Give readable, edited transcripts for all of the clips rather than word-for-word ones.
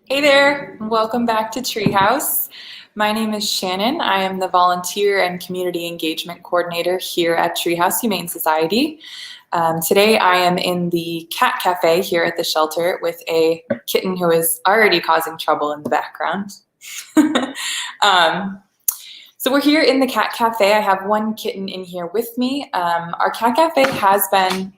Hey there, welcome back to Treehouse. My name is Shannon. I am the volunteer and community engagement coordinator here at Treehouse Humane Society. Today I am in the cat cafe here at the shelter with a kitten who is already causing trouble in the background. um, so we're here in the cat cafe. I have one kitten in here with me. Our cat cafe has been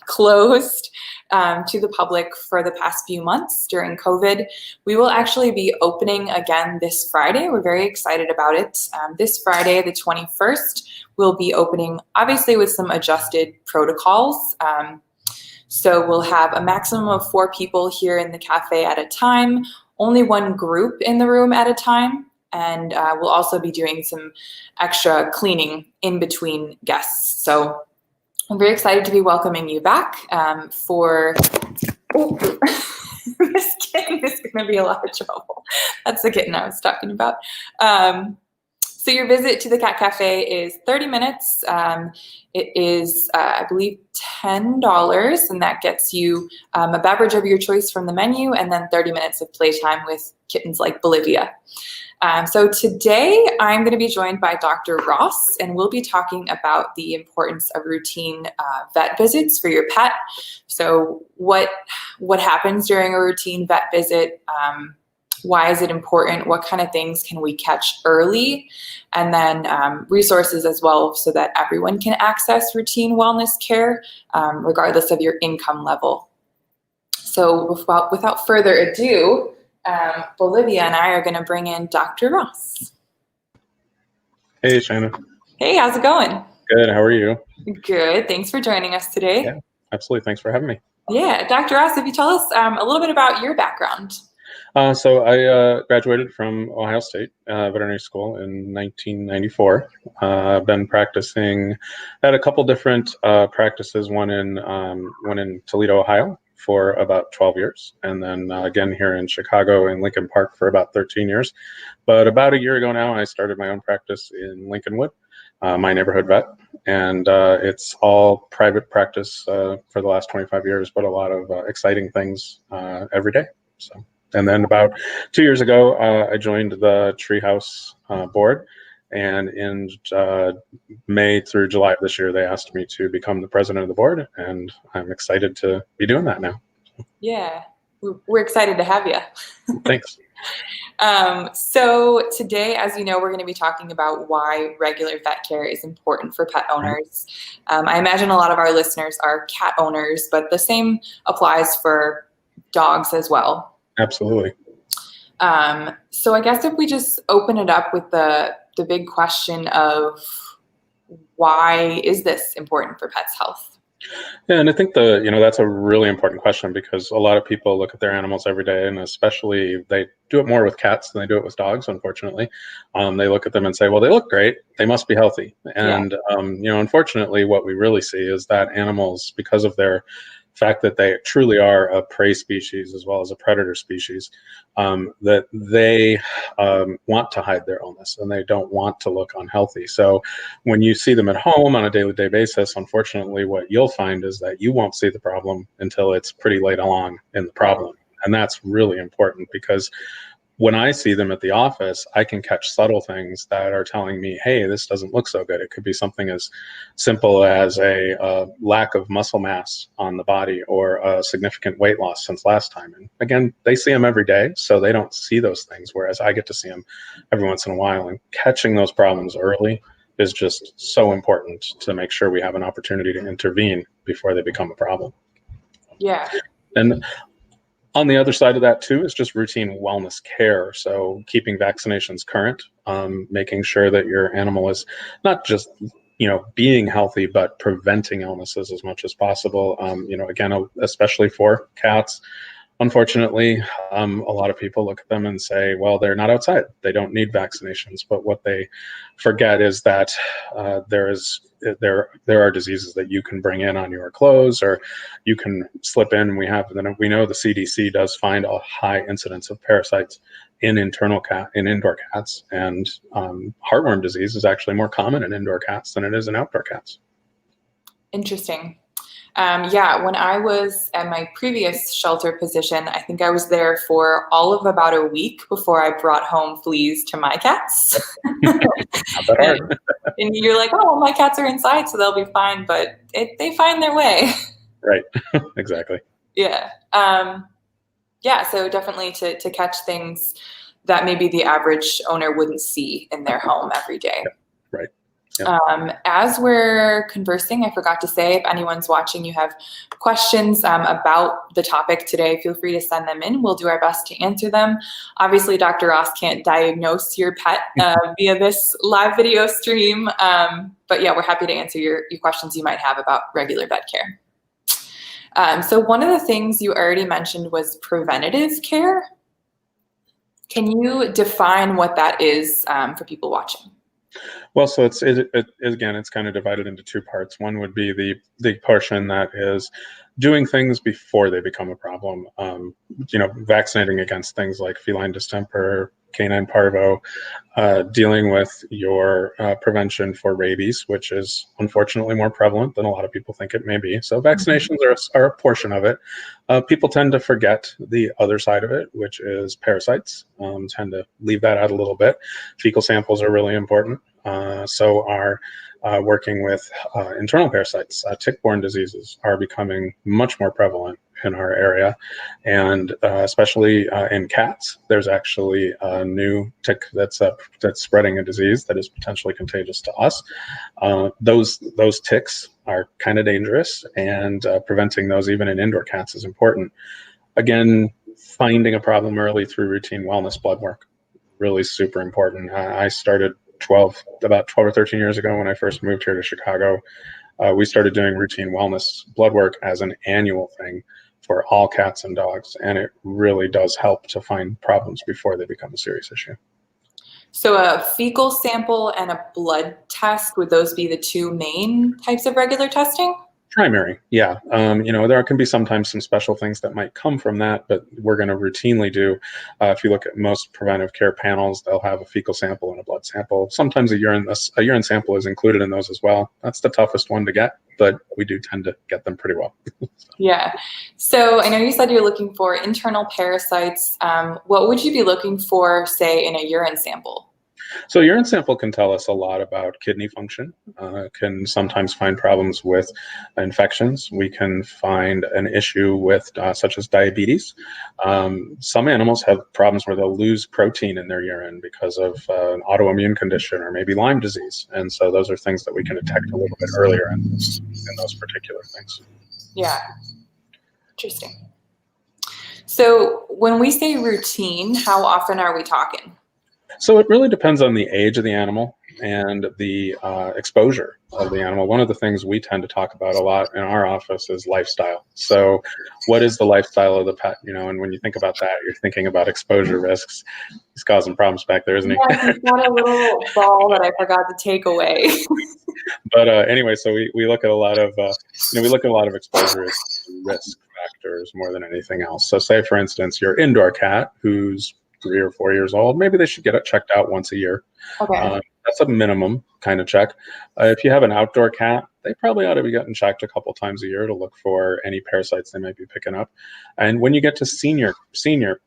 closed to the public for the past few months during COVID. We will actually be opening again this Friday. We're very excited about it. This Friday, the 21st, we'll be opening, obviously with some adjusted protocols. So we'll have a maximum of 4 people here in the cafe at a time, only one group in the room at a time. And we'll also be doing some extra cleaning in between guests. So I'm very excited to be welcoming you back for, this kitten is going to be a lot of trouble. That's the kitten I was talking about. So your visit to the Cat Cafe is 30 minutes. It is, I believe, $10, and that gets you a beverage of your choice from the menu, and then 30 minutes of playtime with kittens like Bolivia. So today I'm going to be joined by Dr. Ross, and we'll be talking about the importance of routine vet visits for your pet. So what happens during a routine vet visit? Why is it important? What kind of things can we catch early? And then resources as well so that everyone can access routine wellness care regardless of your income level. So without further ado, Bolivia and I are going to bring in Dr. Ross. Hey, Shannon. Hey, how's it going? Good. How are you? Good. Thanks for joining us today. Yeah, absolutely. Thanks for having me. Yeah, Dr. Ross, if you tell us a little bit about your background. So I graduated from Ohio State Veterinary School in 1994. I've been practicing at a couple different practices, one in Toledo, Ohio, for about 12 years, and then again here in Chicago in Lincoln Park for about 13 years. But about a year ago now, I started my own practice in Lincolnwood, my neighborhood vet, and it's all private practice for the last 25 years, but a lot of exciting things every day. So. And then about 2 years ago, I joined the Treehouse board, and in May through July of this year, they asked me to become the president of the board, and I'm excited to be doing that now. Yeah, we're excited to have you. Thanks. So today, as you know, we're going to be talking about why regular vet care is important for pet owners. I imagine a lot of our listeners are cat owners, but the same applies for dogs as well. Absolutely. So I guess if we just open it up with the big question of why is this important for pets' health? Yeah, and I think that's a really important question because a lot of people look at their animals every day, and especially they do it more with cats than they do it with dogs, unfortunately. They look at them and say, well, they look great, they must be healthy. And, unfortunately, what we really see is that animals, because of their fact that they truly are a prey species as well as a predator species, that they want to hide their illness and they don't want to look unhealthy. So when you see them at home on a day-to-day basis, unfortunately, what you'll find is that you won't see the problem until it's pretty late along in the problem. And that's really important because when I see them at the office, I can catch subtle things that are telling me, hey, this doesn't look so good. It could be something as simple as a lack of muscle mass on the body or a significant weight loss since last time. And again, they see them every day, so they don't see those things, whereas I get to see them every once in a while. And catching those problems early is just so important to make sure we have an opportunity to intervene before they become a problem. Yeah. And on the other side of that too is just routine wellness care. So keeping vaccinations current, making sure that your animal is not just being healthy, but preventing illnesses as much as possible. Again, especially for cats. Unfortunately, a lot of people look at them and say, well, they're not outside. They don't need vaccinations. But what they forget is that there are diseases that you can bring in on your clothes or you can slip in. We know the CDC does find a high incidence of parasites in indoor cats. And heartworm disease is actually more common in indoor cats than it is in outdoor cats. Interesting. Yeah, when I was at my previous shelter position, I think I was there for all of about a week before I brought home fleas to my cats. Not that and, hard. and you're like, oh, my cats are inside, so they'll be fine, but they find their way. Right. Exactly. Yeah. Yeah, so definitely to catch things that maybe the average owner wouldn't see in their home every day. Yeah. Right. Yeah. As we're conversing, I forgot to say, if anyone's watching, you have questions about the topic today, feel free to send them in. We'll do our best to answer them. Obviously, Dr. Ross can't diagnose your pet via this live video stream, but yeah, we're happy to answer your questions you might have about regular vet care. So one of the things you already mentioned was preventative care. Can you define what that is for people watching? Well, so again, it's kind of divided into two parts. One would be the portion that is doing things before they become a problem. Vaccinating against things like feline distemper, canine parvo, dealing with your prevention for rabies, which is unfortunately more prevalent than a lot of people think it may be. So vaccinations are a portion of it. People tend to forget the other side of it, which is parasites. Tend to leave that out a little bit. Fecal samples are really important. So are working with internal parasites. Tick-borne diseases are becoming much more prevalent in our area, and especially in cats. There's actually a new tick that's spreading a disease that is potentially contagious to us. Those ticks are kind of dangerous, and preventing those even in indoor cats is important. Again, finding a problem early through routine wellness blood work, really super important. I started about 12 or 13 years ago when I first moved here to Chicago. We started doing routine wellness blood work as an annual thing for all cats and dogs, and it really does help to find problems before they become a serious issue. So a fecal sample and a blood test, would those be the two main types of regular testing? Primary, yeah. There can be sometimes some special things that might come from that, but we're going to routinely do, if you look at most preventive care panels, they'll have a fecal sample and a blood sample. Sometimes a urine sample is included in those as well. That's the toughest one to get, but we do tend to get them pretty well. Yeah. So I know you said you're looking for internal parasites. What would you be looking for, say, in a urine sample? So urine sample can tell us a lot about kidney function, can sometimes find problems with infections. We can find an issue with such as diabetes. Some animals have problems where they'll lose protein in their urine because of an autoimmune condition or maybe Lyme disease. And so those are things that we can detect a little bit earlier in those particular things. Yeah. Interesting. So when we say routine, how often are we talking? So it really depends on the age of the animal and the exposure of the animal. One of the things we tend to talk about a lot in our office is lifestyle. So what is the lifestyle of the pet? And when you think about that, you're thinking about exposure risks. He's causing problems back there, isn't he? Yeah, he's got a little ball that I forgot to take away. But anyway, so we look at a lot of exposure risk factors more than anything else. So say, for instance, your indoor cat who's 3 or 4 years old, maybe they should get it checked out once a year. Okay. That's a minimum kind of check. If you have an outdoor cat, they probably ought to be getting checked a couple times a year to look for any parasites they might be picking up. And when you get to senior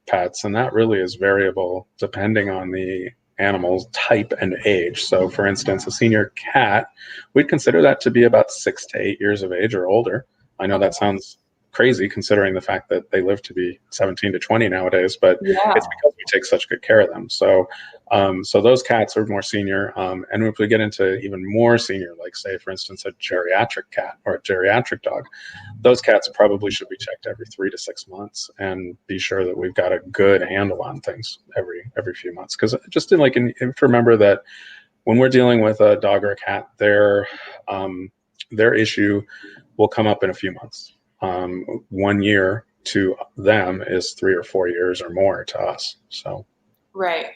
pets, and that really is variable depending on the animal's type and age. So for instance, a senior cat, we'd consider that to be about 6 to 8 years of age or older. I know that sounds crazy considering the fact that they live to be 17 to 20 nowadays, but it's because we take such good care of them. So those cats are more senior. And if we get into even more senior, like say, for instance, a geriatric cat or a geriatric dog, those cats probably should be checked every 3 to 6 months and be sure that we've got a good handle on things every few months. Because just remember that when we're dealing with a dog or a cat, their issue will come up in a few months. 1 year to them is 3 or 4 years or more to us. So right.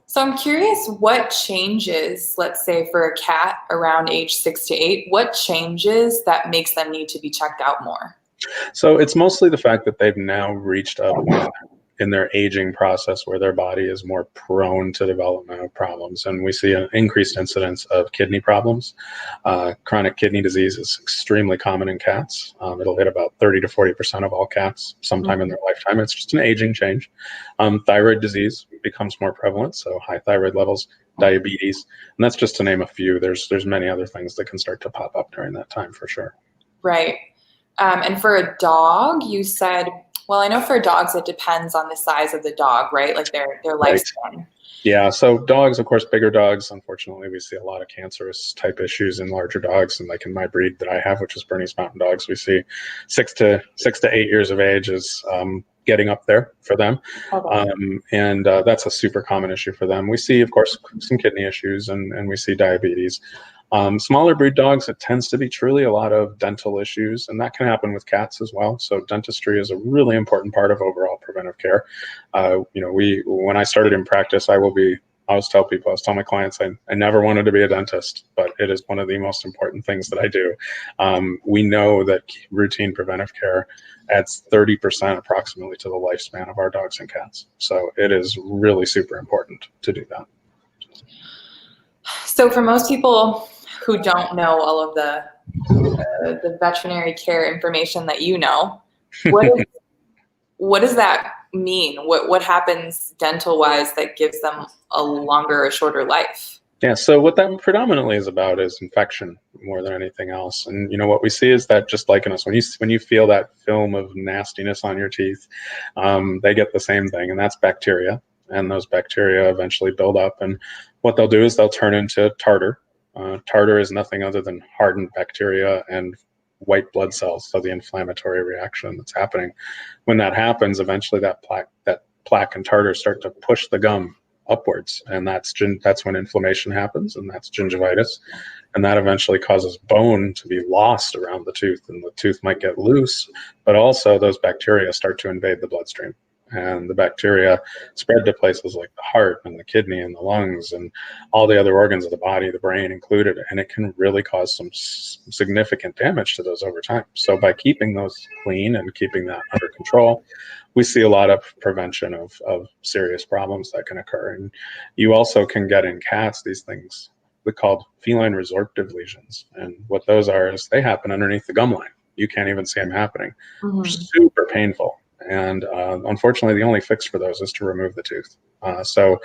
So I'm curious what changes, let's say for a cat around age 6 to 8, what changes that makes them need to be checked out more? So it's mostly the fact that they've now reached a point in their aging process where their body is more prone to development of problems. And we see an increased incidence of kidney problems. Chronic kidney disease is extremely common in cats. It'll hit about 30 to 40% of all cats sometime in their lifetime. It's just an aging change. Thyroid disease becomes more prevalent, so high thyroid levels, diabetes, and that's just to name a few. There's many other things that can start to pop up during that time for sure. Right. And for a dog, you said, well, I know for dogs, it depends on the size of the dog, right? Like their Right. lifespan. Yeah, so dogs, of course, bigger dogs, unfortunately, we see a lot of cancerous type issues in larger dogs. And like in my breed that I have, which is Bernese Mountain Dogs, we see 6 to 8 years of age is getting up there for them. Okay. And that's a super common issue for them. We see, of course, some kidney issues and we see diabetes. Smaller breed dogs, it tends to be truly a lot of dental issues, and that can happen with cats as well. So dentistry is a really important part of overall preventive care. When I started in practice, I always tell my clients, I never wanted to be a dentist, but it is one of the most important things that I do. We know that routine preventive care adds 30% approximately to the lifespan of our dogs and cats. So it is really super important to do that. So for most people who don't know all of the veterinary care information that you know, what does that mean? What happens dental wise that gives them a longer or shorter life? Yeah, so what that predominantly is about is infection more than anything else. And what we see is that just like in us, when you feel that film of nastiness on your teeth, they get the same thing, and that's bacteria. And those bacteria eventually build up, and what they'll do is they'll turn into tartar. Tartar is nothing other than hardened bacteria and white blood cells, so the inflammatory reaction that's happening. When that happens, eventually that plaque and tartar start to push the gum upwards, and that's when inflammation happens, and that's gingivitis, and that eventually causes bone to be lost around the tooth, and the tooth might get loose, but also those bacteria start to invade the bloodstream, and the bacteria spread to places like the heart and the kidney and the lungs and all the other organs of the body, the brain included, and it can really cause some significant damage to those over time. So by keeping those clean and keeping that under control, we see a lot of prevention of serious problems that can occur. And you also can get in cats these things we called feline resorptive lesions. And what those are is they happen underneath the gum line. You can't even see them happening. Super painful. And unfortunately, the only fix for those is to remove the tooth. So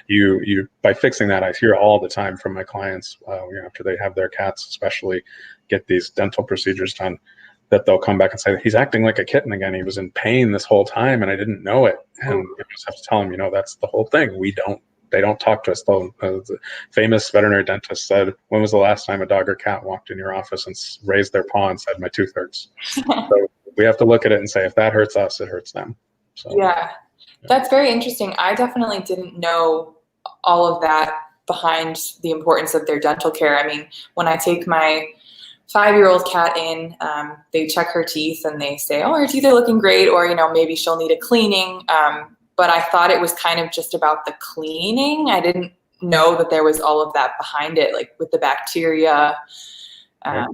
you by fixing that, I hear all the time from my clients after they have their cats, especially get these dental procedures done, that they'll come back and say, he's acting like a kitten again. He was in pain this whole time and I didn't know it. And you just have to tell them, that's the whole thing. They don't talk to us. The famous veterinary dentist said, when was the last time a dog or cat walked in your office and raised their paw and said, my tooth hurts? So we have to look at it and say, if that hurts us, it hurts them. So, yeah, that's very interesting. I definitely didn't know all of that behind the importance of their dental care. I mean, when I take my 5-year-old cat in, they check her teeth and they say, oh, her teeth are looking great, or maybe she'll need a cleaning. But I thought it was kind of just about the cleaning. I didn't know that there was all of that behind it, like with the bacteria. Right.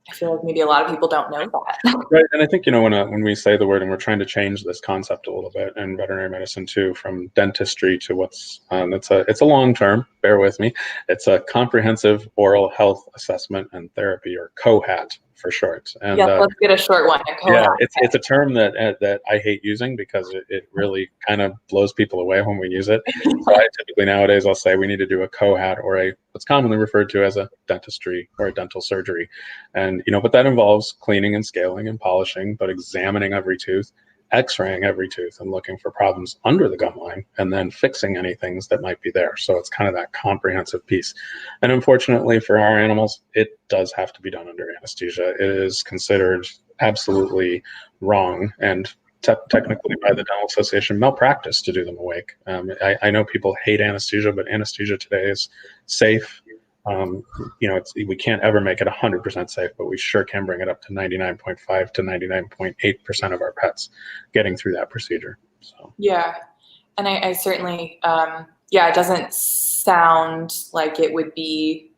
I feel like maybe a lot of people don't know that. Right, and I think when we say the word, and we're trying to change this concept a little bit in veterinary medicine too, from dentistry to what's it's a long term. Bear with me. It's a comprehensive oral health assessment and therapy, or COHAT for short. And yeah, let's get a short one. It's a term that I hate using because it really kind of blows people away when we use it. So I typically nowadays I'll say we need to do a COHAT, or what's commonly referred to as a dentistry or a dental surgery. And but that involves cleaning and scaling and polishing, but examining every tooth, x-raying every tooth and looking for problems under the gum line, and then fixing any things that might be there. So it's kind of that comprehensive piece. And unfortunately for our animals, it does have to be done under anesthesia. It is considered absolutely wrong and technically by the Dental Association malpractice to do them awake. I know people hate anesthesia, but anesthesia today is safe. We can't ever make it 100% safe, but we sure can bring it up to 99.5 to 99.8% of our pets getting through that procedure. So yeah, and I certainly it doesn't sound like it would be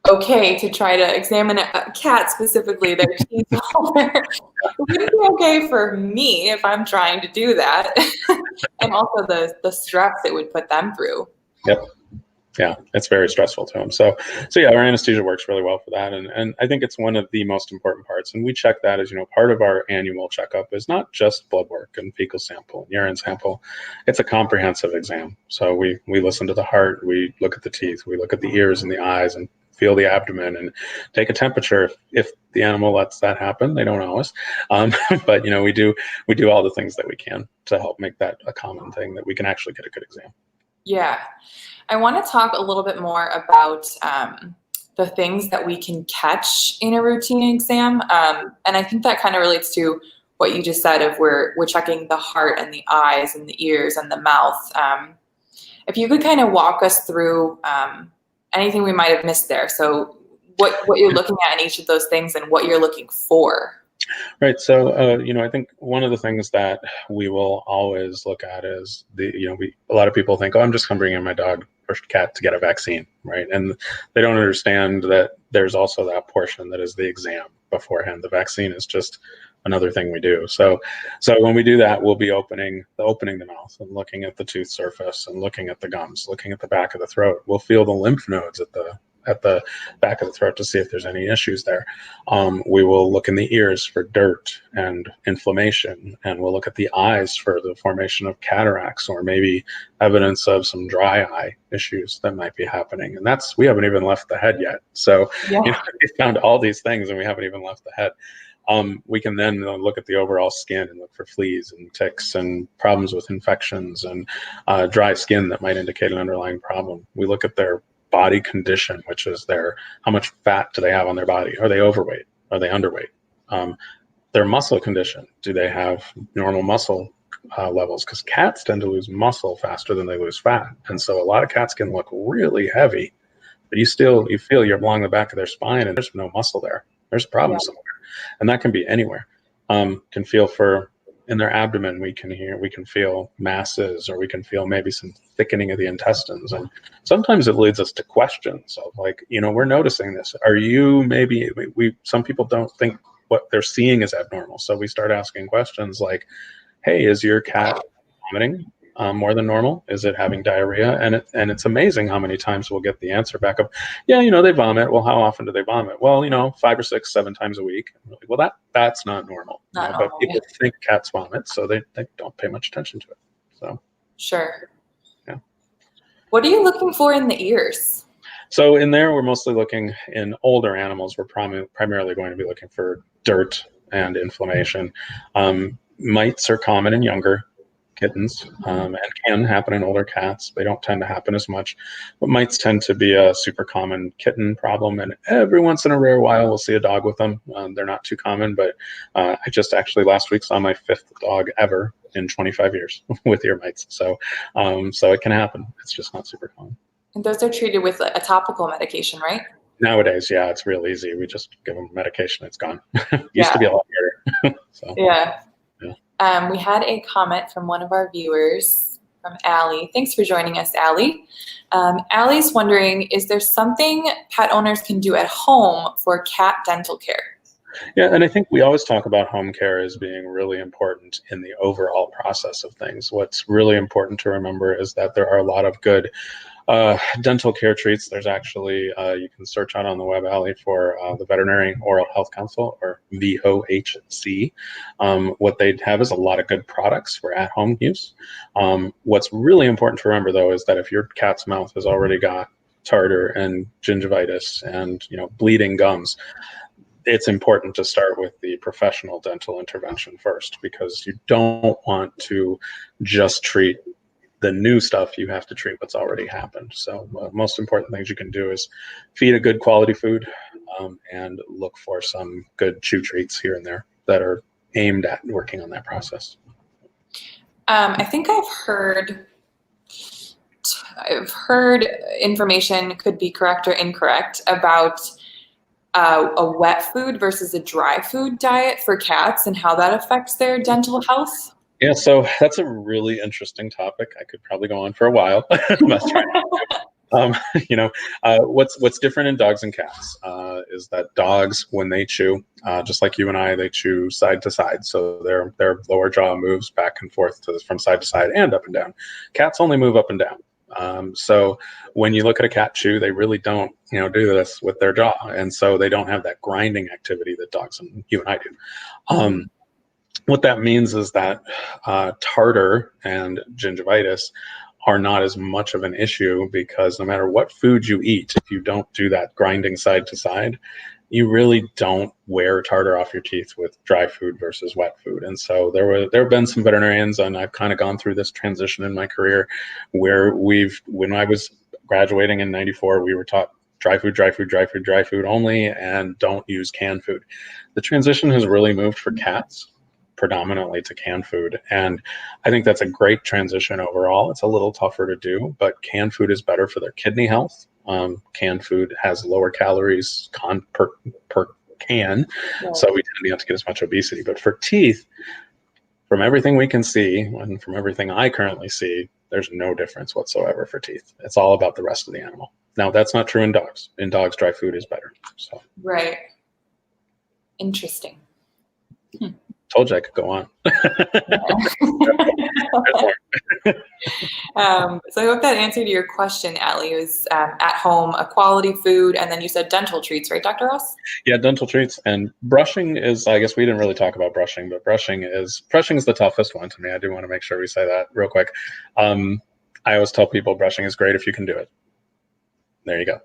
okay to try to examine a cat specifically, their teeth holder. It wouldn't be okay for me if I'm trying to do that. And also the stress it would put them through. Yep. Yeah, it's very stressful to them. So yeah, our anesthesia works really well for that, and I think it's one of the most important parts. And we check that as part of our annual checkup is not just blood work and fecal sample, and urine sample. It's a comprehensive exam. So we listen to the heart, we look at the teeth, we look at the ears and the eyes, and feel the abdomen and take a temperature if the animal lets that happen. They don't always, but we do all the things that we can to help make that a common thing that we can actually get a good exam. Yeah. I want to talk a little bit more about the things that we can catch in a routine exam. And I think that kind of relates to what you just said of we're checking the heart and the eyes and the ears and the mouth. If you could kind of walk us through anything we might have missed there. So what you're looking at in each of those things and what you're looking for. Right. So, I think one of the things that we will always look at is a lot of people think, oh, I'm just going to bring in my dog or cat to get a vaccine. Right. And they don't understand that there's also that portion that is the exam beforehand. The vaccine is just another thing we do. So when we do that, we'll be opening the mouth and looking at the tooth surface and looking at the gums, looking at the back of the throat. We'll feel the lymph nodes at the back of the throat to see if there's any issues there. We will look in the ears for dirt and inflammation, and we'll look at the eyes for the formation of cataracts or maybe evidence of some dry eye issues that might be happening. And we haven't even left the head yet. So we found all these things and we haven't even left the head. We can then look at the overall skin and look for fleas and ticks and problems with infections and dry skin that might indicate an underlying problem. We look at their body condition, which is how much fat do they have on their body? Are they overweight? Are they underweight? Their muscle condition. Do they have normal muscle levels? Because cats tend to lose muscle faster than they lose fat. And so a lot of cats can look really heavy, but you feel you're along the back of their spine and there's no muscle there. There's a problem somewhere. And that can be anywhere. Can feel in their abdomen, we can feel masses, or we can feel maybe some thickening of the intestines. And sometimes it leads us to questions of we're noticing this. Are you some people don't think what they're seeing is abnormal. So we start asking questions like, hey, is your cat vomiting more than normal? Is it having diarrhea? And it's amazing how many times we'll get the answer back of, yeah, they vomit. Well, how often do they vomit? Well, 5 or 6, 7 times a week. And we're like, well, that's not normal. But people think cats vomit, so they don't pay much attention to it. So sure. Yeah. What are you looking for in the ears? So in there, we're mostly looking in older animals. We're primarily going to be looking for dirt and inflammation. Mites are common in younger kittens and can happen in older cats. They don't tend to happen as much, but mites tend to be a super common kitten problem, and every once in a rare while we'll see a dog with them. They're not too common, but I just actually last week saw my 5th dog ever in 25 years with ear mites. So it can happen. It's just not super common. And those are treated with a topical medication, right? Nowadays, yeah, it's real easy. We just give them medication. It's gone. Used to be a lot harder. Yeah. We had a comment from one of our viewers, from Allie. Thanks for joining us, Allie. Allie's wondering, is there something pet owners can do at home for cat dental care? Yeah, and I think we always talk about home care as being really important in the overall process of things. What's really important to remember is that there are a lot of good dental care treats. There's actually, you can search out on the web, Allie, for the Veterinarian Oral Health Council, or VOHC. What they have is a lot of good products for at-home use. What's really important to remember, though, is that if your cat's mouth has already got tartar and gingivitis and bleeding gums, it's important to start with the professional dental intervention first, because you don't want to just treat the new stuff. You have to treat what's already happened. So most important things you can do is feed a good quality food and look for some good chew treats here and there that are aimed at working on that process. I think I've heard information, could be correct or incorrect, about a wet food versus a dry food diet for cats and how that affects their dental health. Yeah, so that's a really interesting topic. I could probably go on for a while. You know, what's different in dogs and cats is that dogs, when they chew, just like you and I, they chew side to side. So their lower jaw moves back and forth from side to side and up and down. Cats only move up and down. So when you look at a cat chew, they really don't, do this with their jaw, and so they don't have that grinding activity that dogs and you and I do. What that means is that tartar and gingivitis are not as much of an issue, because no matter what food you eat, if you don't do that grinding side to side, you really don't wear tartar off your teeth with dry food versus wet food. And so there have been some veterinarians, and I've kind of gone through this transition in my career where when I was graduating in '94, we were taught dry food only, and don't use canned food. The transition has really moved for cats predominantly to canned food, and I think that's a great transition overall. It's a little tougher to do, but canned food is better for their kidney health. Canned food has lower calories per can, so we tend not to get as much obesity. But for teeth, from everything we can see, and from everything I currently see, there's no difference whatsoever for teeth. It's all about the rest of the animal. Now, that's not true in dogs. In dogs, dry food is better. So. Right. Interesting. Told you I could go on. So I hope that answered your question, Allie. It was at home, a quality food, and then you said dental treats, right, Dr. Ross? Yeah, dental treats. And brushing is, I guess we didn't really talk about brushing, but brushing is the toughest one to me. I do want to make sure we say that real quick. I always tell people brushing is great if you can do it. There you go.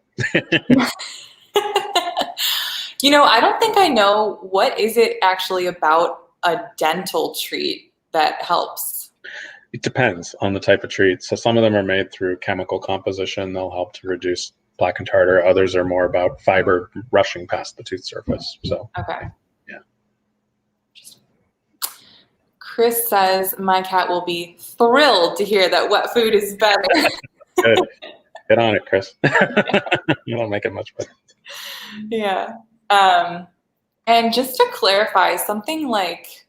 I don't think I know, what is it actually about a dental treat that helps? It depends on the type of treat. So some of them are made through chemical composition. They'll help to reduce plaque and tartar. Others are more about fiber rushing past the tooth surface. So okay. Yeah. Chris says, my cat will be thrilled to hear that wet food is better. Good. Get on it, Chris. You don't make it much better. Yeah. And just to clarify, something like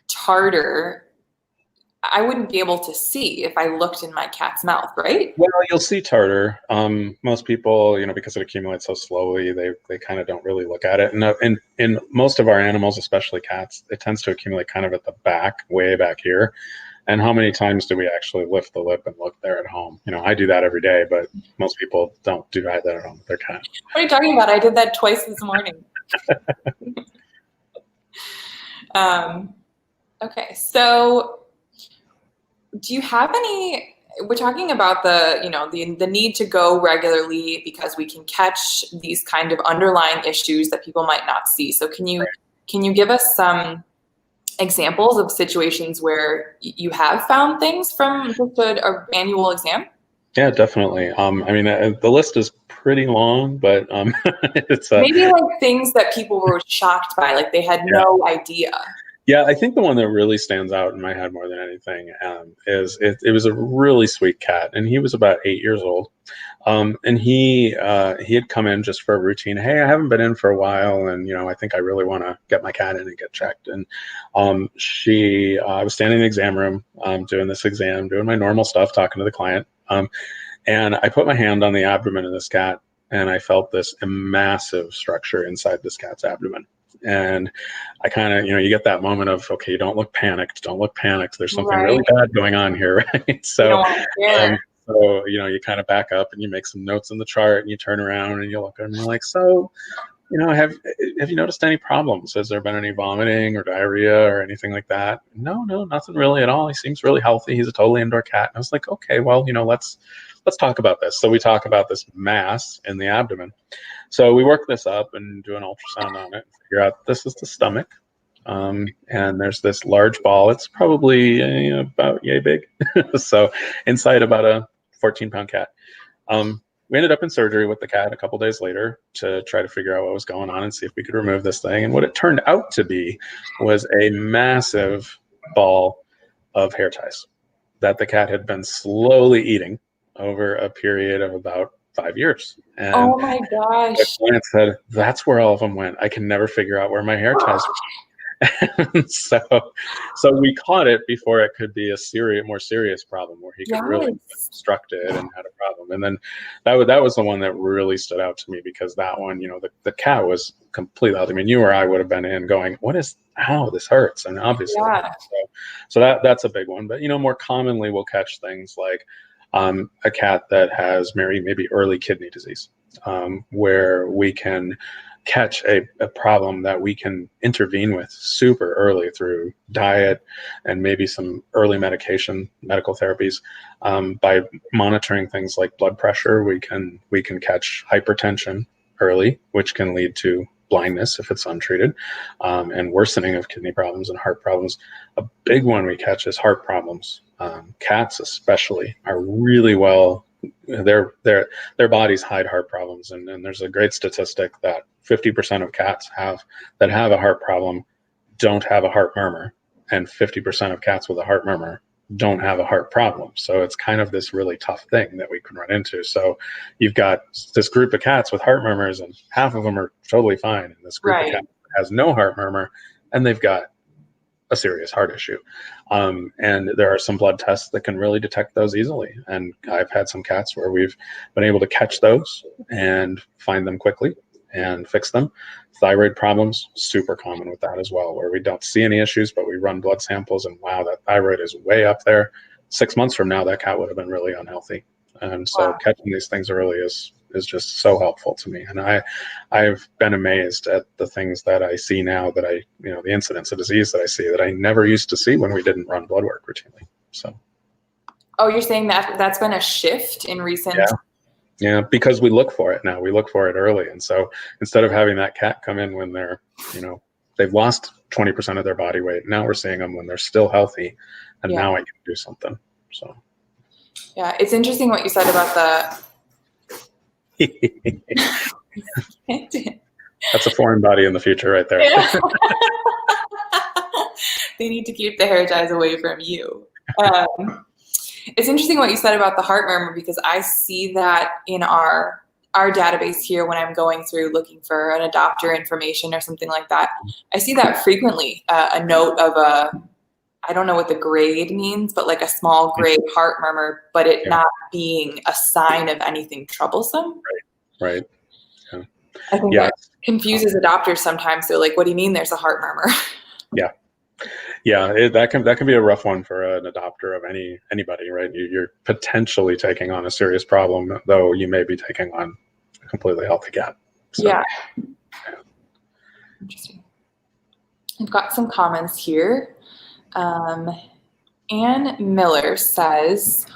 tartar, I wouldn't be able to see if I looked in my cat's mouth, right? Well, you'll see tartar. Most people, because it accumulates so slowly, they kind of don't really look at it. And in most of our animals, especially cats, it tends to accumulate kind of at the back, way back here. And how many times do we actually lift the lip and look there at home? I do that every day, but most people don't do that at home with their cat. What are you talking about? I did that twice this morning. Okay, so do you have any, we're talking about the need to go regularly because we can catch these kind of underlying issues that people might not see. So can you give us some examples of situations where you have found things from just an annual exam? Yeah, definitely. The list is pretty long, but it's maybe like things that people were shocked by, like they had no idea. Yeah, I think the one that really stands out in my head more than anything is it was a really sweet cat, and he was about 8 years old. And he had come in just for a routine. Hey, I haven't been in for a while, and I think I really want to get my cat in and get checked. And I was standing in the exam room, doing this exam, doing my normal stuff, talking to the client. And I put my hand on the abdomen of this cat, and I felt this massive structure inside this cat's abdomen. And I kind of, you get that moment of, okay, don't look panicked. There's something really bad going on here, right? So, you kind of back up and you make some notes in the chart, and you turn around and you look and you're like, so, have you noticed any problems? Has there been any vomiting or diarrhea or anything like that? No, nothing really at all. He seems really healthy. He's a totally indoor cat. And I was like, okay, well, let's talk about this. So we talk about this mass in the abdomen. So we work this up and do an ultrasound on it, figure out this is the stomach. And there's this large ball. It's probably about yay big. So inside about a 14-pound cat. We ended up in surgery with the cat a couple days later to try to figure out what was going on and see if we could remove this thing. And what it turned out to be was a massive ball of hair ties that the cat had been slowly eating over a period of about 5 years. And oh my gosh. the client said, that's where all of them went. I can never figure out where my hair ties were. And so we caught it before it could be a more serious problem where he could really get obstructed and had a problem. And then that was the one that really stood out to me, because that one, the cat was completely healthy. I mean, you or I would have been in going, ow, this hurts. And obviously, so that's a big one. But, more commonly we'll catch things like a cat that has maybe early kidney disease, where we can catch a problem that we can intervene with super early through diet and maybe some early medical therapies. By monitoring things like blood pressure, we can catch hypertension early, which can lead to blindness if it's untreated, and worsening of kidney problems and heart problems. A big one we catch is heart problems. Cats especially are really their bodies hide heart problems, and there's a great statistic that 50% of cats that have a heart problem don't have a heart murmur, and 50% of cats with a heart murmur don't have a heart problem. So it's kind of this really tough thing that we can run into. So you've got this group of cats with heart murmurs, and half of them are totally fine, and this group of cats has no heart murmur, and they've got a serious heart issue. And there are some blood tests that can really detect those easily. And I've had some cats where we've been able to catch those and find them quickly and fix them. Thyroid problems, super common with that as well, where we don't see any issues, but we run blood samples and wow, that thyroid is way up there. 6 months from now, that cat would have been really unhealthy. And so catching these things early is just so helpful to me. And I've been amazed at the things that I see now, that the incidence of disease that I see that I never used to see when we didn't run blood work routinely. So. Oh, you're saying that's been a shift in recent. Yeah, because we look for it now. We look for it early. And so instead of having that cat come in when they're, they've lost 20% of their body weight, now we're seeing them when they're still healthy. And now I can do something. So. Yeah, it's interesting what you said about That's a foreign body in the future right there. Yeah. They need to keep the hair ties away from you. It's interesting what you said about the heart murmur, because I see that in our database here when I'm going through looking for an adopter information or something like that. I see that frequently, a note of I don't know what the grade means, but like a small grade heart murmur, but it not being a sign of anything troublesome. Right. Yeah. I think that confuses adopters sometimes. They're like, what do you mean there's a heart murmur? Yeah, that can be a rough one for an adopter of anybody, right? You're potentially taking on a serious problem, though you may be taking on a completely healthy cat. So, yeah. Interesting. I've got some comments here. Ann Miller says,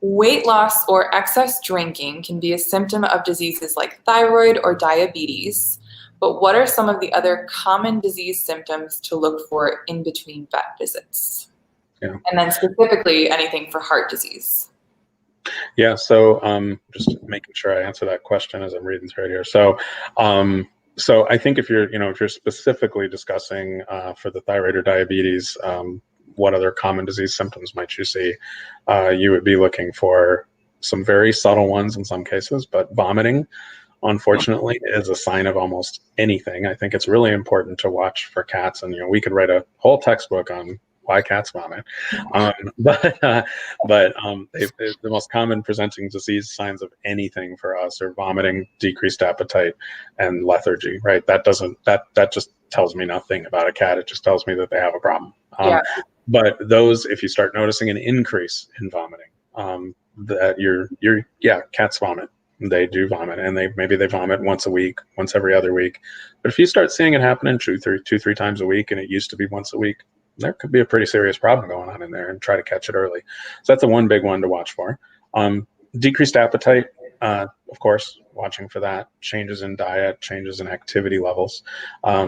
weight loss or excess drinking can be a symptom of diseases like thyroid or diabetes, but what are some of the other common disease symptoms to look for in between vet visits? Yeah. And then specifically anything for heart disease. Yeah, so just making sure I answer that question as I'm reading through it here. So I think if you're specifically discussing for the thyroid or diabetes, what other common disease symptoms might you see? You would be looking for some very subtle ones in some cases, but vomiting, unfortunately, is a sign of almost anything. I think it's really important to watch for cats, and we could write a whole textbook on why cats vomit. But the most common presenting disease signs of anything for us are vomiting, decreased appetite, and lethargy. Right? That just tells me nothing about a cat. It just tells me that they have a problem. But those, if you start noticing an increase in vomiting, that cats vomit. They do vomit, and maybe they vomit once a week, once every other week. But if you start seeing it happening two, three times a week, and it used to be once a week, there could be a pretty serious problem going on in there, and try to catch it early. So that's one big one to watch for. Decreased appetite, of course, watching for that. Changes in diet, changes in activity levels.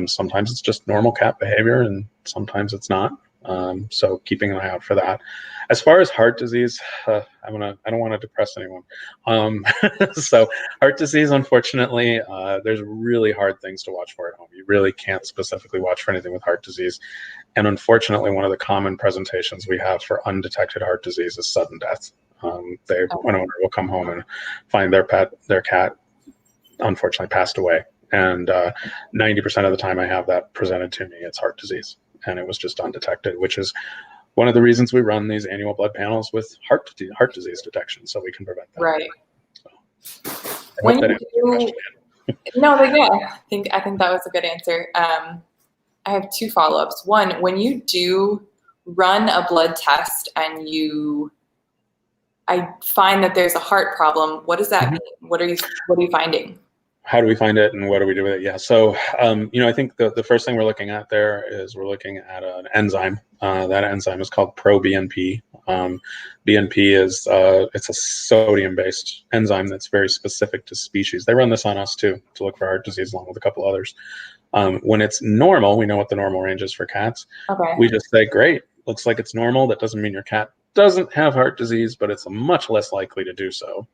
Sometimes it's just normal cat behavior, and sometimes it's not. So keeping an eye out for that. As far as heart disease, I don't want to depress anyone. So heart disease, unfortunately, there's really hard things to watch for at home. You really can't specifically watch for anything with heart disease. And unfortunately, one of the common presentations we have for undetected heart disease is sudden death. An owner will come home and find their cat, unfortunately, passed away And 90% of the time I have that presented to me, it's heart disease, and it was just undetected, which is one of the reasons we run these annual blood panels with heart disease detection, so we can prevent that. Right. So, I When hope that you answers your question. No, but yeah, I think that was a good answer. I have two follow-ups. One, when you do run a blood test and I find that there's a heart problem, what does that mean? What are you finding? How do we find it, and what do we do with it? Yeah, so I think the first thing we're looking at there is we're looking at an enzyme. That enzyme is called proBNP. BNP is it's a sodium-based enzyme that's very specific to species. They run this on us too to look for heart disease, along with a couple others. When it's normal, we know what the normal range is for cats. Okay. We just say, great, looks like it's normal. That doesn't mean your cat doesn't have heart disease, but it's much less likely to do so.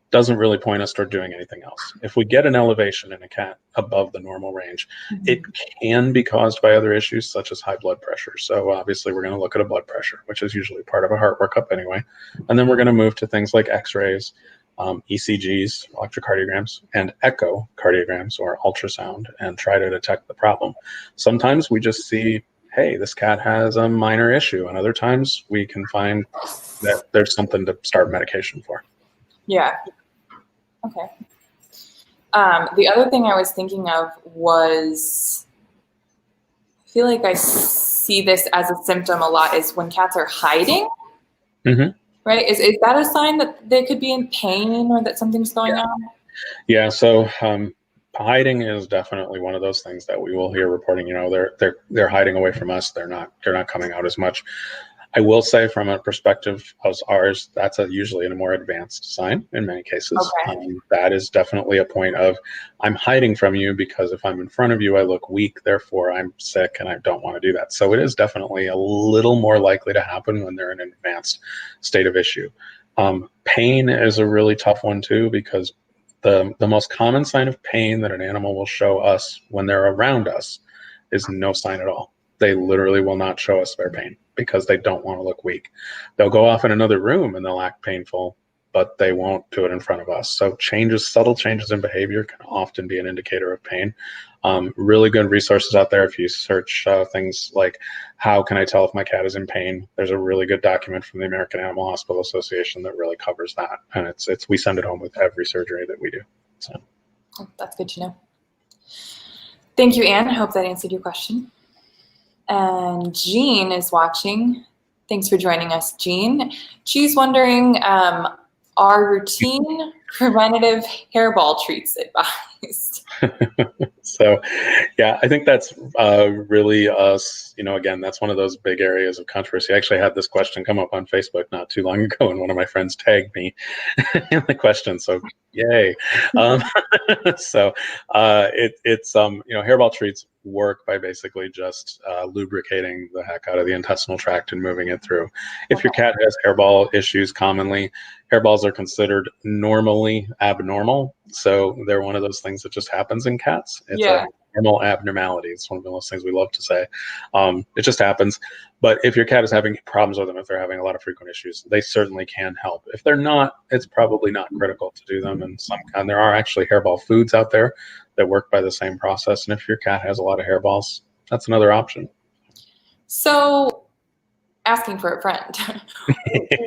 Doesn't really point us toward doing anything else. If we get an elevation in a cat above the normal range, it can be caused by other issues such as high blood pressure. So obviously we're going to look at a blood pressure, which is usually part of a heart workup anyway. And then we're going to move to things like x-rays, ECGs, electrocardiograms, and echocardiograms or ultrasound, and try to detect the problem. Sometimes we just see, hey, this cat has a minor issue. And other times we can find that there's something to start medication for. Yeah. Okay. The other thing I was thinking of was, I feel like I see this as a symptom a lot, is when cats are hiding. Right? Is that a sign that they could be in pain or that something's going on? Yeah. So hiding is definitely one of those things that we will hear reporting. They're hiding away from us. They're not coming out as much. I will say, from a perspective of ours, that's usually a more advanced sign in many cases. Okay. That is definitely a point of, I'm hiding from you because if I'm in front of you, I look weak, therefore I'm sick and I don't want to do that. So it is definitely a little more likely to happen when they're in an advanced state of issue. Pain is a really tough one too, because the most common sign of pain that an animal will show us when they're around us is no sign at all. They literally will not show us their pain because they don't want to look weak. They'll go off in another room and they'll act painful, but they won't do it in front of us. So subtle changes in behavior can often be an indicator of pain. Really good resources out there. If you search things like, how can I tell if my cat is in pain? There's a really good document from the American Animal Hospital Association that really covers that. And we send it home with every surgery that we do. So that's good to know. Thank you, Anne. I hope that answered your question. And Jean is watching. Thanks for joining us, Jean. She's wondering, are routine preventative hairball treats advised? So, yeah, I think that's really us. Again, that's one of those big areas of controversy. I actually had this question come up on Facebook not too long ago, and one of my friends tagged me in the question. So, yay! So, it's hairball treats work by basically just lubricating the heck out of the intestinal tract and moving it through. If your cat has hairball issues, commonly hairballs are considered normally abnormal. So they're one of those things that just happens in cats. It's a normal abnormality. It's one of those things we love to say. It just happens. But if your cat is having problems with them, if they're having a lot of frequent issues, they certainly can help. If they're not, it's probably not critical to do them. And there are actually hairball foods out there that work by the same process. And if your cat has a lot of hairballs, that's another option. So, asking for a friend,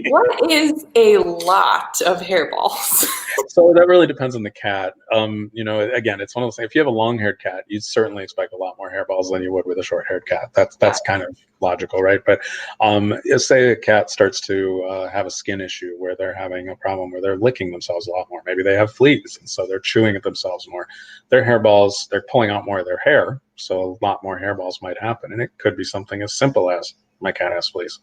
what is a lot of hairballs? So that really depends on the cat. Again, it's one of those things. If you have a long-haired cat, you'd certainly expect a lot more hairballs than you would with a short-haired cat. That's kind of logical, right? But say a cat starts to have a skin issue where they're having a problem where they're licking themselves a lot more. Maybe they have fleas, and so they're chewing at themselves more. Their hairballs, they're pulling out more of their hair, so a lot more hairballs might happen. And it could be something as simple as, my cat has fleas.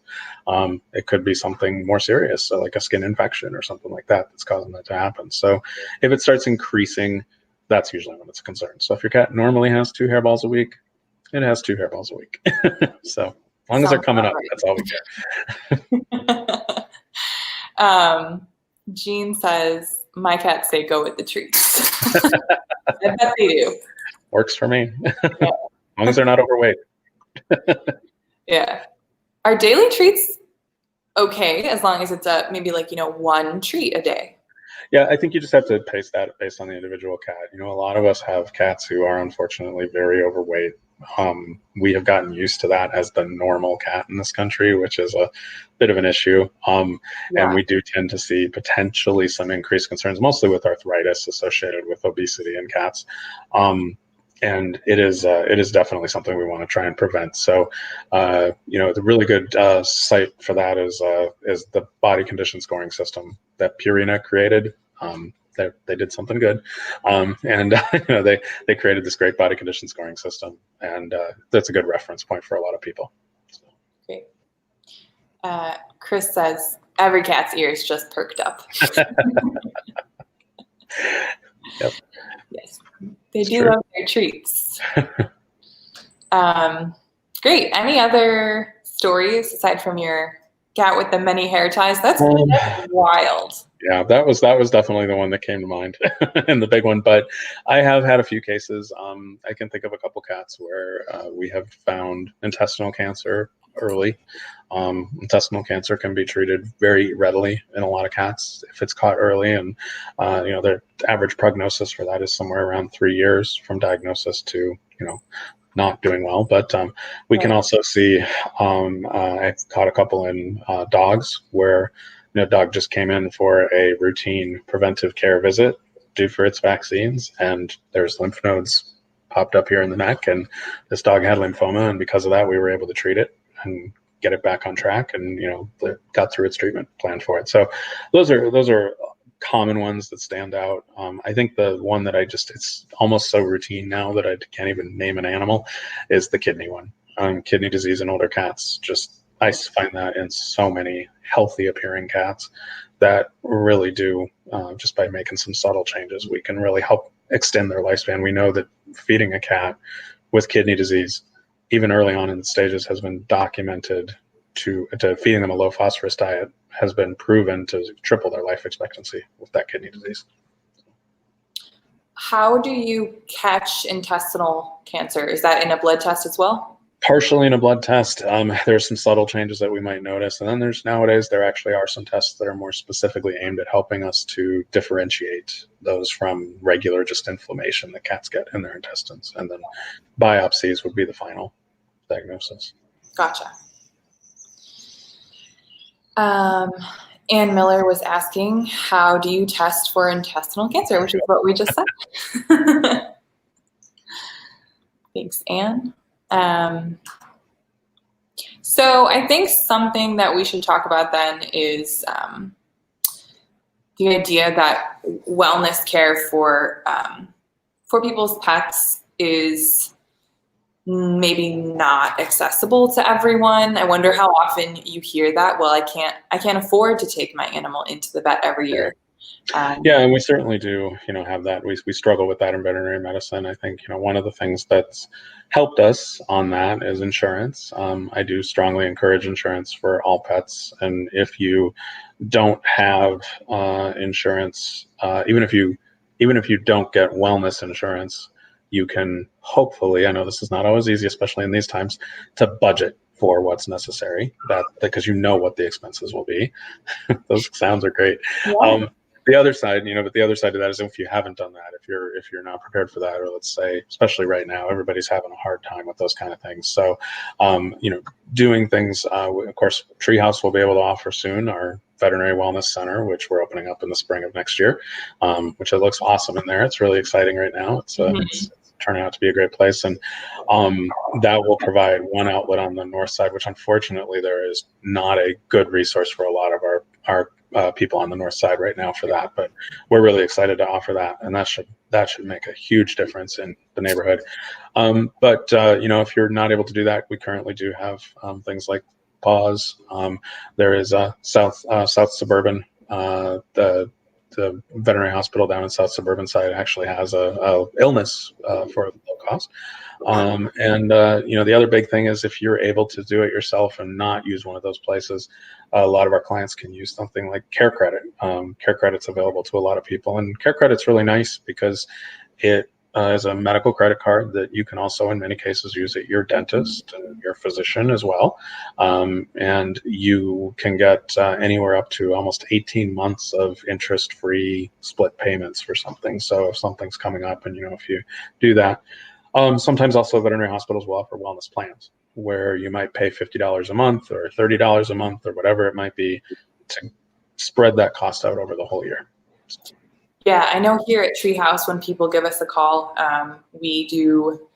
It could be something more serious, so like a skin infection or something like that that's causing that to happen. So if it starts increasing, that's usually when it's a concern. So if your cat normally has 2 hairballs a week, it has 2 hairballs a week. So as long as they're coming up, that's all we care. Jean says, my cats say go with the treats. I bet they do. Works for me. As long as they're not overweight. Yeah. Are daily treats okay as long as it's maybe like, 1 treat a day? Yeah, I think you just have to pace that based on the individual cat. You know, a lot of us have cats who are unfortunately very overweight. We have gotten used to that as the normal cat in this country, which is a bit of an issue. And Yeah. we do tend to see potentially some increased concerns, mostly with arthritis associated with obesity in cats. And it is definitely something we want to try and prevent. So, you know, the really good site for that is the body condition scoring system that Purina created. They did something good, and you know, they created this great body condition scoring system, and that's a good reference point for a lot of people. So. Great. Chris says every cat's ears just perked up. Yep. Yes, they do love their treats. Great. Any other stories aside from your cat with the many hair ties? That's wild. Yeah, that was definitely the one that came to mind and the big one. But I have had a few cases. I can think of a couple cats where we have found intestinal cancer early. Intestinal cancer can be treated very readily in a lot of cats if it's caught early, and you know, the average prognosis for that is somewhere around 3 years from diagnosis to, you know, not doing well. But we can also see, I've caught a couple in dogs where, you know, dog just came in for a routine preventive care visit due for its vaccines, and there's lymph nodes popped up here in the neck, and this dog had lymphoma, and because of that we were able to treat it and get it back on track, and, you know, got through its treatment plan for it. So those are common ones that stand out. I think the one that it's almost so routine now that I can't even name an animal, is the kidney one. Kidney disease in older cats. I find that in so many healthy appearing cats that really do, just by making some subtle changes, we can really help extend their lifespan. We know that feeding a cat with kidney disease, even early on in the stages, has been documented to feeding them a low phosphorus diet has been proven to triple their life expectancy with that kidney disease. How do you catch intestinal cancer? Is that in a blood test as well? Partially in a blood test. There's some subtle changes that we might notice. And then nowadays there actually are some tests that are more specifically aimed at helping us to differentiate those from regular just inflammation that cats get in their intestines. And then biopsies would be the final diagnosis. Gotcha. Ann Miller was asking, how do you test for intestinal cancer, which is what we just said. Thanks, Ann. So I think something that we should talk about then is the idea that wellness care for people's pets is maybe not accessible to everyone. I wonder how often you hear that. Well, I can't afford to take my animal into the vet every year. Yeah, and we certainly do, you know, have that. We struggle with that in veterinary medicine. I think, you know, one of the things that's helped us on that is insurance. I do strongly encourage insurance for all pets, and if you don't have insurance, even if you don't get wellness insurance, you can hopefully, I know this is not always easy, especially in these times, to budget for what's necessary, because you know what the expenses will be. Those sounds are great. Yeah. The other side, you know, but the other side of that is if you haven't done that, if you're not prepared for that, or let's say, especially right now, everybody's having a hard time with those kind of things. So, you know, doing things, of course, Treehouse will be able to offer soon our veterinary wellness center, which we're opening up in the spring of next year, which it looks awesome in there. It's really exciting right now. It's turning out to be a great place, and that will provide one outlet on the north side, which unfortunately there is not a good resource for a lot of our people on the north side right now for that, but we're really excited to offer that, and that should make a huge difference in the neighborhood. But you know, if you're not able to do that, we currently do have things like Paws. There is a South Suburban, the veterinary hospital down in South Suburban side actually has a illness for low cost. And you know, the other big thing is if you're able to do it yourself and not use one of those places, a lot of our clients can use something like Care Credit. Care Credit's available to a lot of people, and Care Credit's really nice because it is a medical credit card that you can also, in many cases, use at your dentist and your physician as well. And you can get anywhere up to almost 18 months of interest-free split payments for something. So if something's coming up and, if you do that, sometimes also veterinary hospitals will offer wellness plans where you might pay $50 a month or $30 a month or whatever it might be to spread that cost out over the whole year. Yeah, I know here at Treehouse, when people give us a call, we do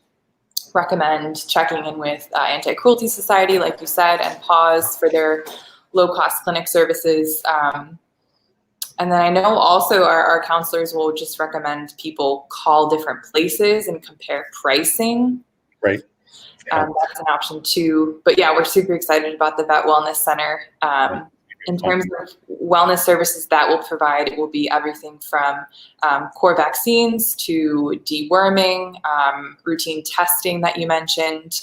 recommend checking in with Anti-Cruelty Society, like you said, and PAWS for their low-cost clinic services. And then I know also our counselors will just recommend people call different places and compare pricing. Right. Yeah. That's an option too. But yeah, we're super excited about the Vet Wellness Center. In terms of wellness services that we'll provide, it will be everything from core vaccines to deworming, routine testing that you mentioned,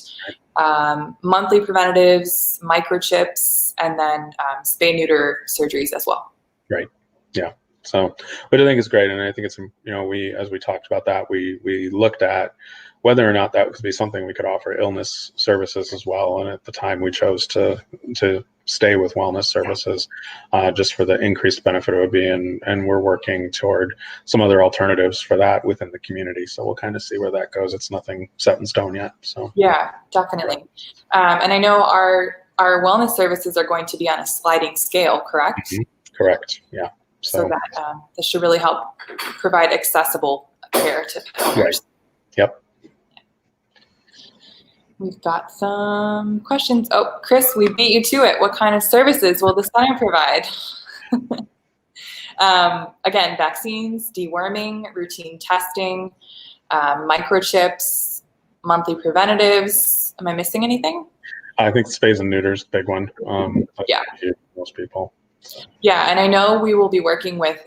monthly preventatives, microchips, and then spay-neuter surgeries as well. Right. Yeah. So, but I think it's great, and I think it's, we, as we talked about that, we looked at whether or not that could be something we could offer illness services as well, and at the time we chose to stay with wellness services, just for the increased benefit it would be, and we're working toward some other alternatives for that within the community. So we'll kind of see where that goes. It's nothing set in stone yet. So yeah, definitely. And I know our wellness services are going to be on a sliding scale, correct? Mm-hmm. Correct. Yeah. So that this should really help provide accessible care to owners. Right. Yep. We've got some questions. Oh, Chris, we beat you to it. What kind of services will the center provide? Again, vaccines, deworming, routine testing, microchips, monthly preventatives. Am I missing anything? I think spays and neuters, big one. Yeah. Most people. Yeah, and I know we will be working with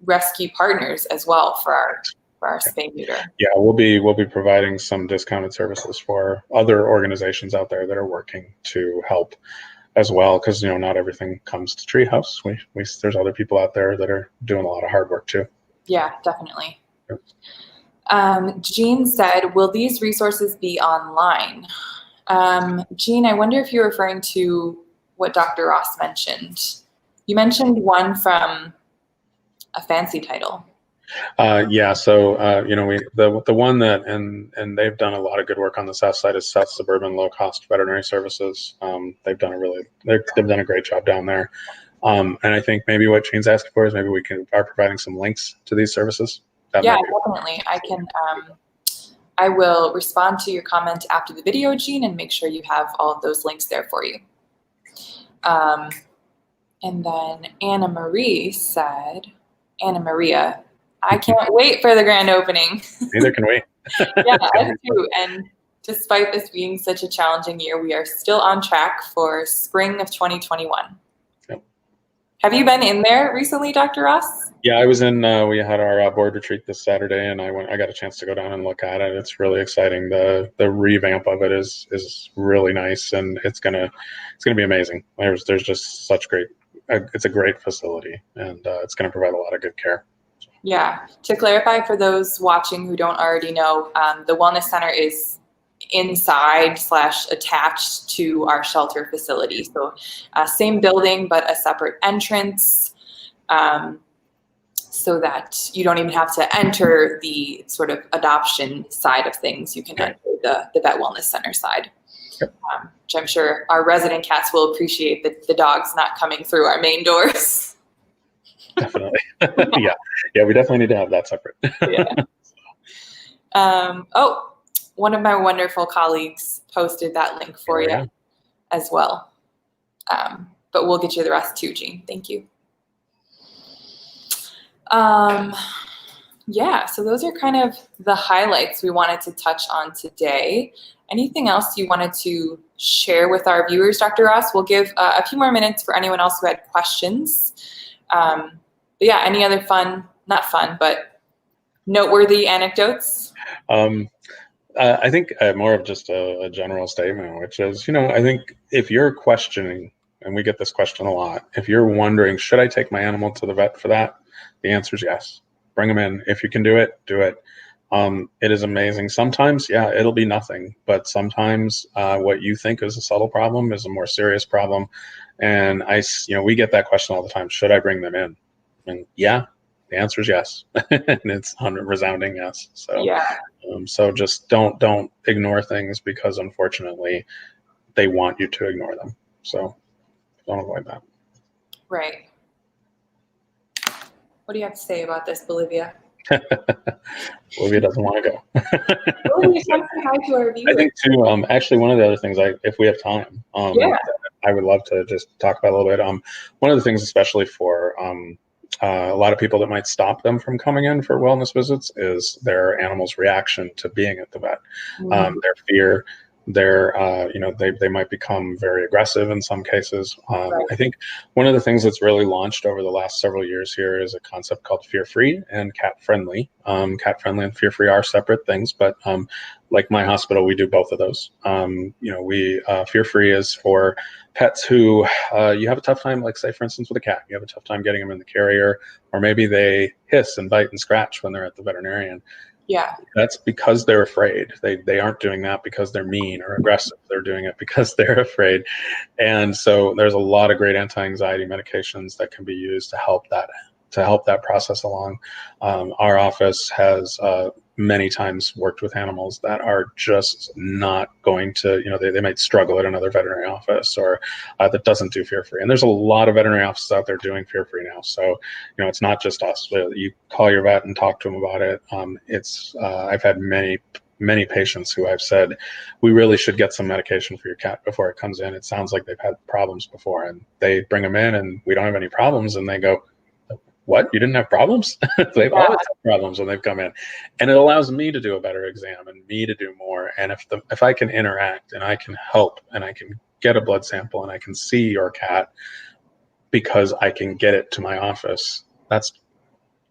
rescue partners as well for our spay neuter. Yeah, we'll be providing some discounted services for other organizations out there that are working to help as well, because not everything comes to Treehouse. There's other people out there that are doing a lot of hard work too. Yeah, definitely. Yep. Jean said, "Will these resources be online?" Jean, I wonder if you're referring to what Dr. Ross mentioned. You mentioned one from a fancy title. Yeah, so the one that and they've done a lot of good work on the south side is South Suburban Low Cost Veterinary Services. They've done a great job down there. And I think maybe what Jean's asking for is maybe we are providing some links to these services. Yeah, definitely. I can. I will respond to your comment after the video, Jean, and make sure you have all of those links there for you. And then Anna Maria, I can't wait for the grand opening. Neither can we. Yeah, us too. And despite this being such a challenging year, we are still on track for spring of 2021. Yep. Have you been in there recently, Dr. Ross? Yeah, I was in. We had our board retreat this Saturday, and I got a chance to go down and look at it. It's really exciting. The revamp of it is really nice, and it's gonna be amazing. There's just such great. It's a great facility, and it's going to provide a lot of good care. Yeah. To clarify for those watching who don't already know, the Wellness Center is inside/attached to our shelter facility. So same building, but a separate entrance, so that you don't even have to enter the sort of adoption side of things. You can enter the Vet Wellness Center side. Yep. Which I'm sure our resident cats will appreciate the dogs not coming through our main doors. Definitely. Yeah, we definitely need to have that separate. Yeah. One of my wonderful colleagues posted that link for you as well. But we'll get you the rest too, Jean. Thank you. Yeah, so those are kind of the highlights we wanted to touch on today. Anything else you wanted to share with our viewers, Dr. Ross? We'll give a few more minutes for anyone else who had questions. But yeah, any other but noteworthy anecdotes? I think more of just a general statement, which is, I think if you're questioning, and we get this question a lot, if you're wondering, should I take my animal to the vet for that? The answer is yes. Bring them in. If you can do it, do it. It is amazing. Sometimes, yeah, it'll be nothing, but sometimes what you think is a subtle problem is a more serious problem. And we get that question all the time. Should I bring them in? And yeah, the answer is yes, and it's a resounding yes. So, Yeah. so just don't ignore things because unfortunately they want you to ignore them. So don't avoid that. Right. What do you have to say about this, Bolivia? Olivia doesn't want to go. Bolivia, come say hi to our I viewers. think too. Actually, one of the other things, if we have time, Yeah. I would love to just talk about a little bit. One of the things, especially for a lot of people that might stop them from coming in for wellness visits, is their animal's reaction to being at the vet. Their fear, they might become very aggressive in some cases. Right. I think one of the things that's really launched over the last several years here is a concept called fear-free and cat-friendly. Cat-friendly and fear-free are separate things, but like my hospital, we do both of those. Fear-free is for pets who you have a tough time, like say for instance with a cat, you have a tough time getting them in the carrier, or maybe they hiss and bite and scratch when they're at the veterinarian. Yeah. That's because they're afraid. They aren't doing that because they're mean or aggressive. They're doing it because they're afraid. And so there's a lot of great anti-anxiety medications that can be used to help that process along. Our office has many times worked with animals that are just not going to, they might struggle at another veterinary office or that doesn't do fear-free. And there's a lot of veterinary offices out there doing fear-free now. So, it's not just us. You call your vet and talk to them about it. I've had many patients who I've said, we really should get some medication for your cat before it comes in. It sounds like they've had problems before, and they bring them in and we don't have any problems. And they go, what? You didn't have problems? They've always had problems when they've come in. And it allows me to do a better exam and me to do more. And if I can interact and I can help and I can get a blood sample and I can see your cat because I can get it to my office, that's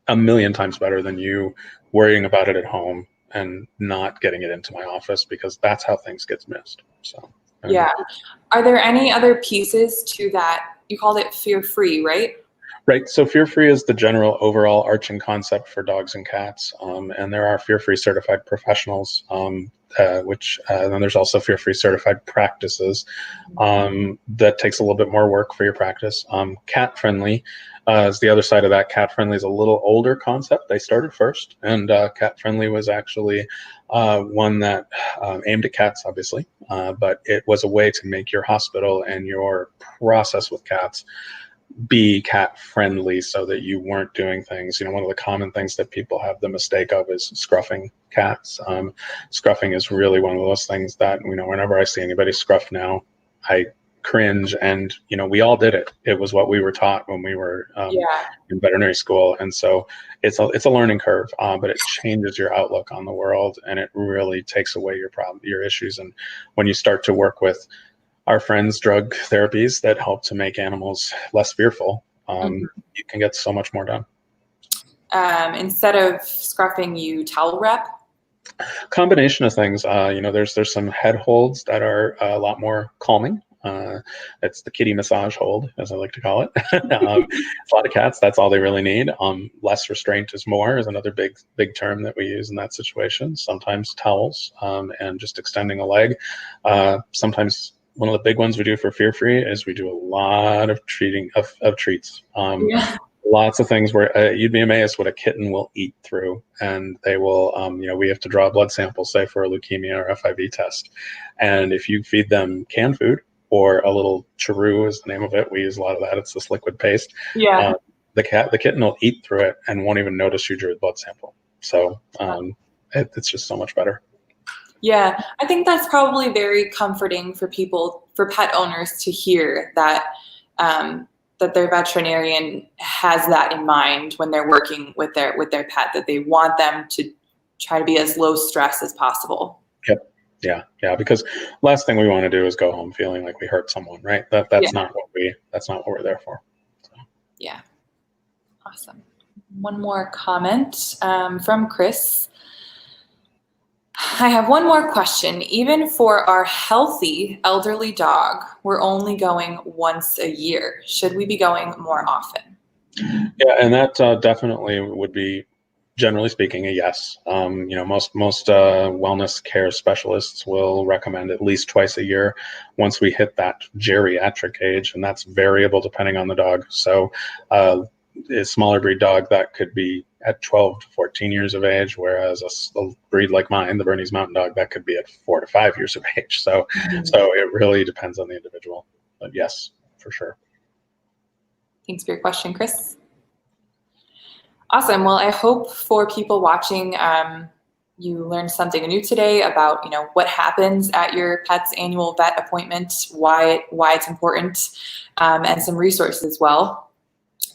a million times better than you worrying about it at home and not getting it into my office, because that's how things get missed. So Yeah. Are there any other pieces to that? You called it fear-free, right? Right. So fear-free is the general overall arching concept for dogs and cats. And there are fear-free certified professionals, and then there's also fear-free certified practices. That takes a little bit more work for your practice. Cat-friendly is the other side of that. Cat-friendly is a little older concept. They started first, and cat-friendly was actually one that aimed at cats, obviously, but it was a way to make your hospital and your process with cats be cat friendly, so that you weren't doing things. One of the common things that people have the mistake of is scruffing cats. Scruffing is really one of those things that, whenever I see anybody scruff now, I cringe. And, we all did it. It was what we were taught when we were in veterinary school. And so it's a learning curve, but it changes your outlook on the world, and it really takes away your issues. And when you start to work with our friends' drug therapies that help to make animals less fearful, you can get so much more done. Instead of scruffing, you towel wrap? Combination of things. There's some head holds that are a lot more calming. It's the kitty massage hold, as I like to call it. A lot of cats, that's all they really need. Less restraint is more is another big term that we use in that situation. Sometimes towels, and just extending a leg. Sometimes one of the big ones we do for fear-free is we do a lot of treating of treats. Lots of things where you'd be amazed what a kitten will eat through, and they will, we have to draw a blood sample, say for a leukemia or FIV test. And if you feed them canned food, or a little Chiru is the name of it, we use a lot of that. It's this liquid paste. Yeah. The kitten will eat through it and won't even notice you drew the blood sample. So it's just so much better. Yeah, I think that's probably very comforting for pet owners to hear that that their veterinarian has that in mind when they're working with their pet, that they want them to try to be as low stress as possible. Yep. Yeah. Because last thing we want to do is go home feeling like we hurt someone, right? That's not what we're there for. So. Yeah. Awesome. One more comment from Chris. I have one more question. Even for our healthy elderly dog, we're only going once a year. Should we be going more often? Yeah, and that definitely would be Generally speaking, a yes. Most wellness care specialists will recommend at least twice a year once we hit that geriatric age, and that's variable depending on the dog. So a smaller breed dog, that could be at 12 to 14 years of age, whereas a breed like mine, the Bernese Mountain Dog, that could be at 4 to 5 years of age. So it really depends on the individual. But yes, for sure. Thanks for your question, Chris. Awesome. Well, I hope for people watching, you learned something new today about, what happens at your pet's annual vet appointment, why it's important, and some resources as well.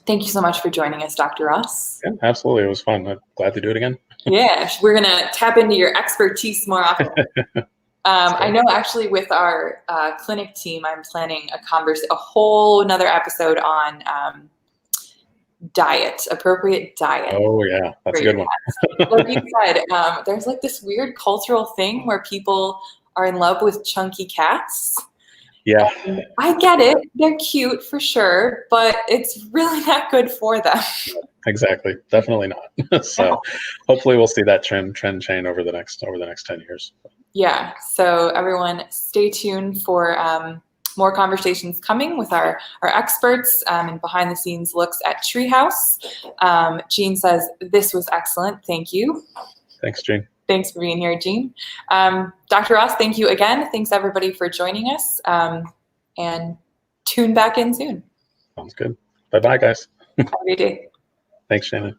Thank you so much for joining us, Dr. Ross. Yeah, absolutely. It was fun. I'm glad to do it again. Yeah, we're going to tap into your expertise more often. I know actually with our clinic team, I'm planning a whole another episode on appropriate diet. Oh yeah, that's a good one. Like you said, there's like this weird cultural thing where people are in love with chunky cats. Yeah. And I get it. They're cute for sure, but it's really not good for them. Exactly. Definitely not. So hopefully we'll see that trend change over the next 10 years. Yeah. So everyone stay tuned for more conversations coming with our experts and behind the scenes looks at Treehouse. Jean says, this was excellent. Thank you. Thanks, Jean. Thanks for being here, Jean. Dr. Ross, thank you again. Thanks everybody for joining us and tune back in soon. Sounds good. Bye-bye, guys. Have a great day. Thanks, Shannon.